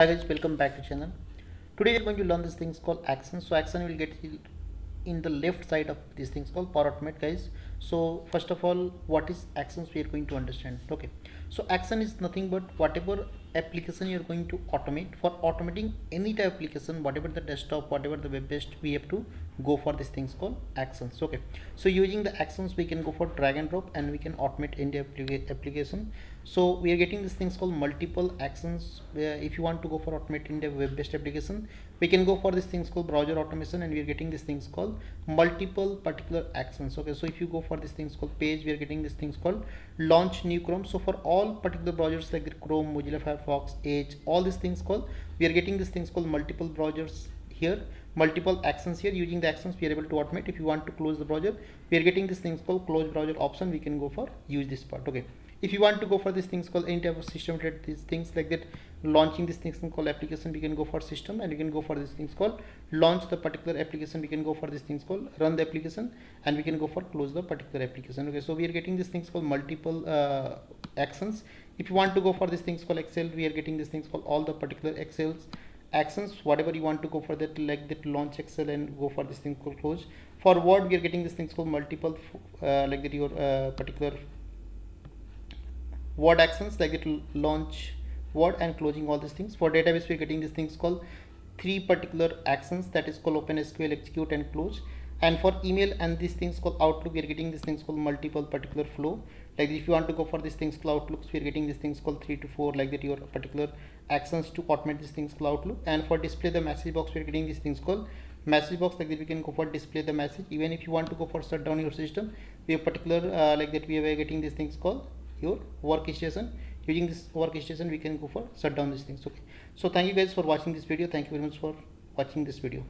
Hi guys, welcome back to channel. Today we are going to learn these things called action. So action will get in the left side of these things called Power Automate, guys. So first of all, what is actions we are going to understand. Okay, so action is nothing but whatever application you are going to automate. For automating any type of application, whatever the desktop, whatever the web based, we have to go for these things called actions. Okay, so using the actions we can go for drag and drop and we can automate any application. So we are getting these things called multiple actions. Where if you want to go for automating the web based application, we can go for these things called browser automation, and we are getting these things called multiple particular actions. Okay, so if you go for these things called page, we are getting these things called launch new Chrome. So for all particular browsers like the Chrome, Mozilla Firefox, Edge, all these things called, we are getting these things called multiple browsers here, multiple actions here. Using the actions we are able to automate. If you want to close the browser, we are getting this things called close browser option. We can go for use this part. Okay, if you want to go for these things called any type of system related these things like that, launching these things called application, we can go for system, and we can go for these things called launch the particular application. We can go for these things called run the application, and we can go for close the particular application. Okay, so we are getting these things called multiple actions. If you want to go for these things called Excel, we are getting these things called all the particular Excel's actions. Whatever you want to go for that, like that launch Excel and go for this thing called close. For Word, we are getting these things called multiple like that your particular Word actions, like it will launch Word and closing all these things. For database, we're getting these things called three particular actions, that is called open SQL, execute, and close. And for email and these things called Outlook, we're getting these things called multiple particular flow. Like if you want to go for these things called Outlooks, we're getting these things called 3 to 4, like that your particular actions to automate these things called Outlook. And for display the message box, we're getting these things called message box, like that we can go for display the message. Even if you want to go for shut down your system, we have particular like that we are getting these things called your workstation. Using this workstation, we can go for shut down these things. Okay, so thank you guys for watching this video. Thank you very much for watching this video.